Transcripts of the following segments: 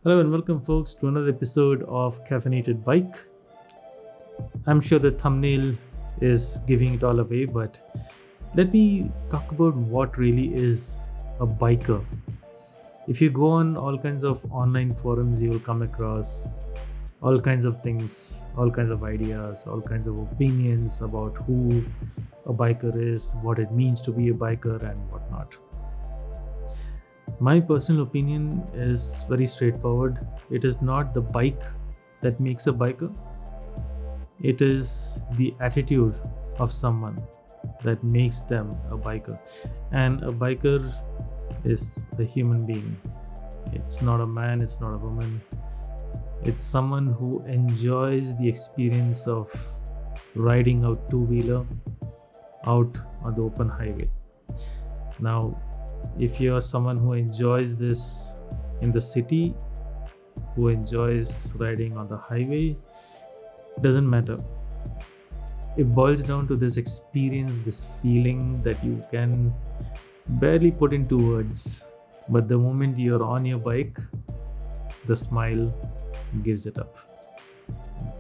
Hello and welcome, folks, to another episode of Caffeinated Bike. I'm sure the thumbnail is giving it all away, but let me talk about what really is a biker. If you go on all kinds of online forums, you will come across all kinds of things, all kinds of ideas, all kinds of opinions about who a biker is, what it means to be a biker, and whatnot. My personal opinion is very straightforward. It is not the bike that makes a biker, it is the attitude of someone that makes them a biker. And a biker is a human being. It's not a man, it's not a woman. It's someone who enjoys the experience of riding a two-wheeler out on the open highway. Now, if you're someone who enjoys this in the city, who enjoys riding on the highway, doesn't matter. It boils down to this experience, this feeling that you can barely put into words. But the moment you're on your bike, the smile gives it up.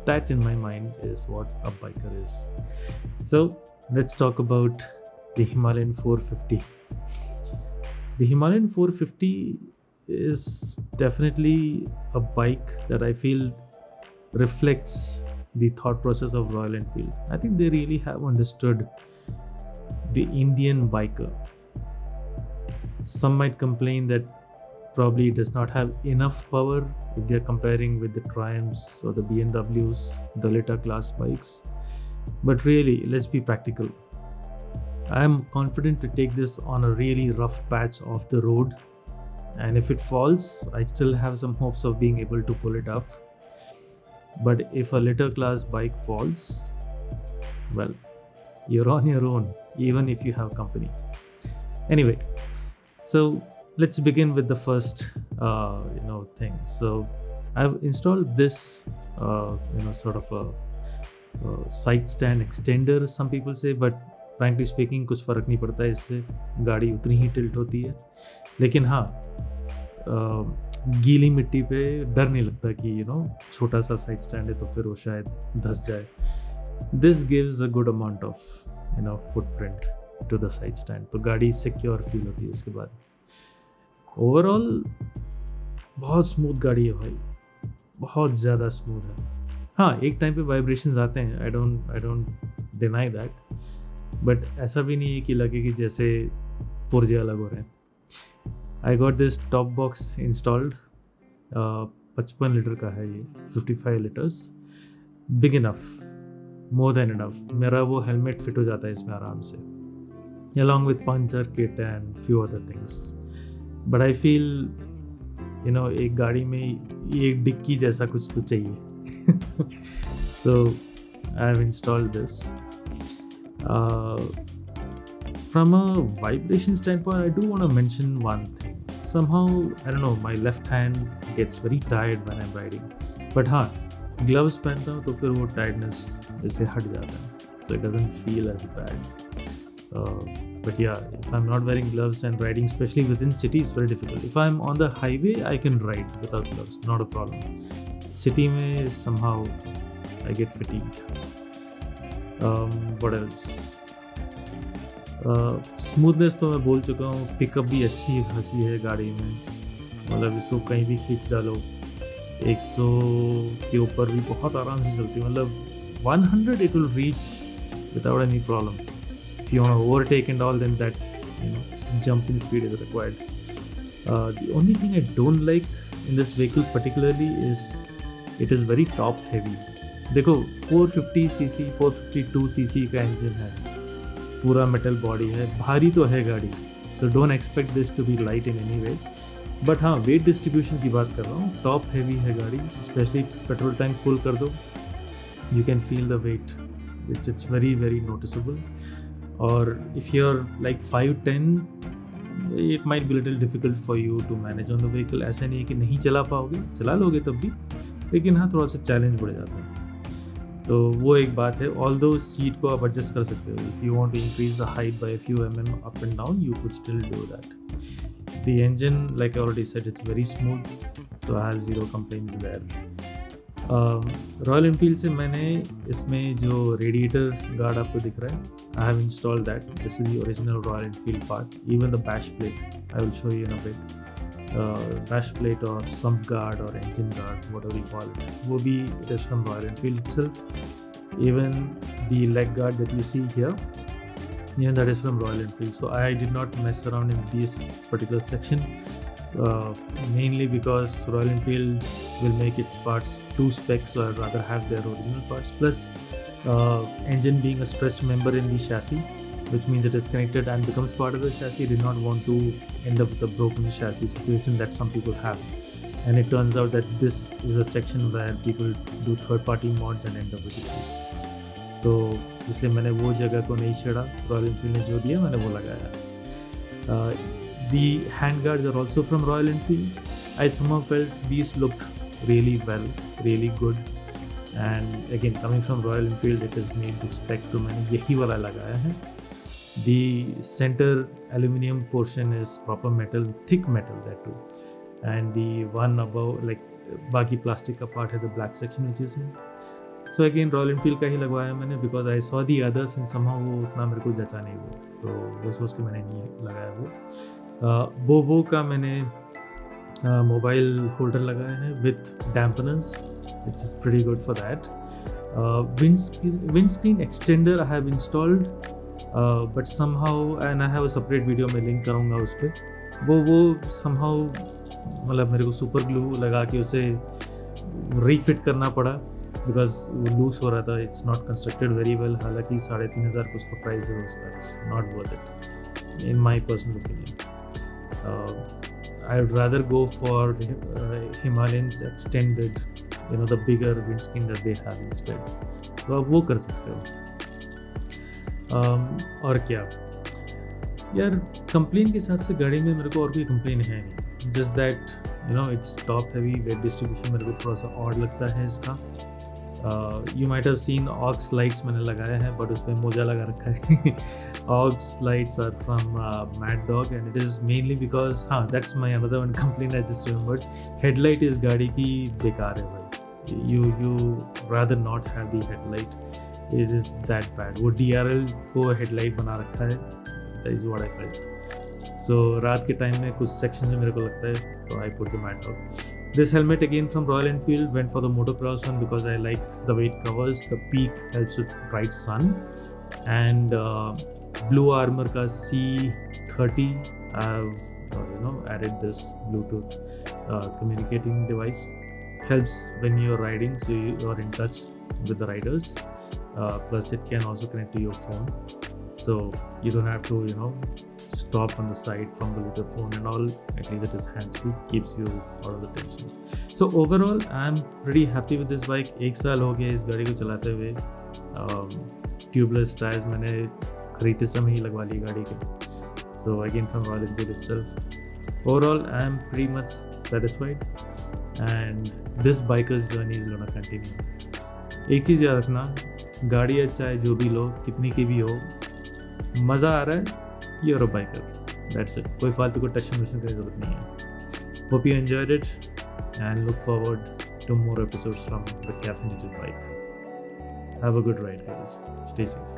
That, in my mind, is what a biker is. So, let's talk about the Himalayan 450. The Himalayan 450 is definitely a bike that I feel reflects the thought process of Royal Enfield. I think they really have understood the Indian biker. Some might complain that probably it does not have enough power if they're comparing with the Triumphs or the BMWs, the later class bikes. But really, let's be practical. I am confident to take this on a really rough patch off the road, and if it falls, I still have some hopes of being able to pull it up. But if a later class bike falls, well, you're on your own, even if you have company. Anyway, so let's begin with the first thing. So I've installed this sort of a side stand extender, some people say, but frankly speaking कुछ फ़र्क नहीं पड़ता है इससे, गाड़ी उतनी ही tilt होती है. लेकिन हाँ, गीली मिट्टी पे डर नहीं लगता कि छोटा सा साइड स्टैंड है तो फिर वो शायद धंस जाए. This gives a good amount of footprint to the side stand, तो गाड़ी सिक्योर फील होती है उसके बाद. ओवरऑल बहुत स्मूथ गाड़ी है भाई, बहुत ज़्यादा स्मूथ है. हाँ, एक टाइम पे वाइब्रेशंस आते हैं, I don't deny that, but ऐसा भी नहीं है कि लगे कि जैसे पुर्जे अलग हो रहे हैं. I got this top box installed. 55 litre का है ये, 55 litres, big enough, more than enough. मेरा वो हेलमेट फिट हो जाता है इसमें आराम से, along with puncture kit and few other things. But I feel एक गाड़ी में एक डिक्की जैसा कुछ तो चाहिए. So I have installed this. From a vibration standpoint, I do want to mention one thing. Somehow, I don't know, my left hand gets very tired when I'm riding. But हाँ, gloves पहनता हूँ तो फिर वो tiredness जैसे हट जाता है. So it doesn't feel as bad. But yeah, if I'm not wearing gloves and riding, especially within city, it's very difficult. If I'm on the highway, I can ride without gloves, not a problem. City में somehow I get fatigued. What else? Smoothness तो मैं बोल चुका हूँ. Pickup भी अच्छी खासी है गाड़ी में, मतलब इसको कहीं भी खींच डालो, 100 के ऊपर भी बहुत आराम से चलती है. मतलब 100 it will reach without any problem. If you want to overtake and all, then that jump in speed is required. The only thing I don't like in this vehicle particularly is it is very top heavy. देखो 450cc 452cc का engine है, पूरा metal body है, भारी तो है गाड़ी. So don't expect this to be light in any way. But हाँ, वेट डिस्ट्रीब्यूशन की बात कर रहा हूँ. टॉप हैवी है गाड़ी, स्पेशली पेट्रोल टैंक फुल कर दो, you can feel the weight, which it's very very noticeable. और if you are like 5'10", it might be little difficult for you to manage on the vehicle. ऐसा नहीं है कि नहीं चला पाओगे, चला लोगे तब भी, लेकिन हाँ थोड़ा सा चैलेंज बढ़ जाता है. तो वो एक बात है. ऑल्दो सीट को आप एडजस्ट कर सकते हो. If you want to increase the height by a few up and down, you could still do that. The engine, like I already said, it's very smooth. so I have zero complaints there. Royal Enfield से मैंने इसमें जो radiator guard आपको दिख रहा है, आई have installed that. This is the original royal Enfield part. Even the bash plate I will show you in a bit. Bash plate और sump guard और engine guard, whatever you call it, वो भी it is from Royal Enfield itself. Even the leg guard that you see here, yeah, that is from Royal Enfield. So I did not mess around in this particular section, mainly because Royal Enfield will make its parts too spec, so I'd rather have their original parts. Plus, engine being a stressed member in the chassis, which means it is connected and becomes part of the chassis. I did not want to end up with a broken chassis situation that some people have. And it turns out that this is a section where people do third-party mods and end up with issues. तो इसलिए मैंने वो जगह को नहीं छेड़ा. Royal Enfield ने जो दिया मैंने वो लगाया. The hand guards are also from Royal Enfield. I somehow felt these looked really well, really good. And again, coming from Royal Enfield, it is made to spec, तो मैंने यही वाला लगाया है. The center aluminum portion is proper metal, thick metal that too. And the one above, like बाकी plastic का part है, the black section which is in. So again, Royal Enfield का ही लगवाया मैंने because I saw the others and somehow वो उतना मेरे को जचा नहीं वो, तो वो सोच के मैंने नहीं लगाया वो. बोबो का मैंने मोबाइल होल्डर लगाया है with dampeners, which is pretty good for that. Windscreen extender I have installed, but somehow, and I have a separate video में लिंक करूँगा उस पर. वो समहाउ मतलब मेरे को सुपर ग्लू लगा के उसे रीफिट करना पड़ा बिकॉज वो लूज हो रहा था. It's not constructed very well. हालांकि 3,500 कुछ तो प्राइस है उसका. It's not worth it in my personal opinion. I would rather go for Himalayan's extended, the bigger windscreen that they have instead. तो आप वो कर सकते हो. और क्या यार, कंप्लेन के हिसाब से गाड़ी में मेरे को और कोई कंप्लेन है नहीं. Just that it's top heavy. Weight distribution मेरे को थोड़ा सा ऑड लगता है इसका. You might have seen aux lights मैंने लगाया है, बट उस पर मोजा लगा रखा है. Aux lights are from Mad Dog and it is mainly because, हाँ, that's my another one complain I just remembered. Headlight इस गाड़ी की बेकार है भाई. You rather not have the headlight. It is that bad. वो DRL को headlight बना रखा है. That is what I felt. So रात के टाइम में कुछ सेक्शन में मेरे को लगता है, तो I put the mad dog. This helmet again from Royal Enfield, went for the motocross one because I like the way it covers. The peak helps with bright sun. And Blue Armor ka C30, I've added this Bluetooth communicating device. Helps when you're riding, so you're in touch with the riders. Plus it can also connect to your phone, so you don't have to stop on the side from the phone and all. At least it is hands-free, keeps you out of the tension. So overall, I'm pretty happy with this bike. 1 साल हो गया इस गाड़ी को चलाते हुए. Tubeless tires मैंने खरीदते समय ही लगवा ली गाड़ी के. So again from Royal Enfield itself. Overall, I'm pretty much satisfied, and this biker's journey is gonna continue. एक चीज़ याद रखना, गाड़ी चाहे जो भी लो, कितनी की भी हो, मज़ा आ रहा है, you're a biker. That's it. कोई फालतू को टेंशन की जरूरत नहीं है. Hope you enjoyed it and look forward to more episodes from the Caffeinated Bike. Have a good ride, guys. Stay safe.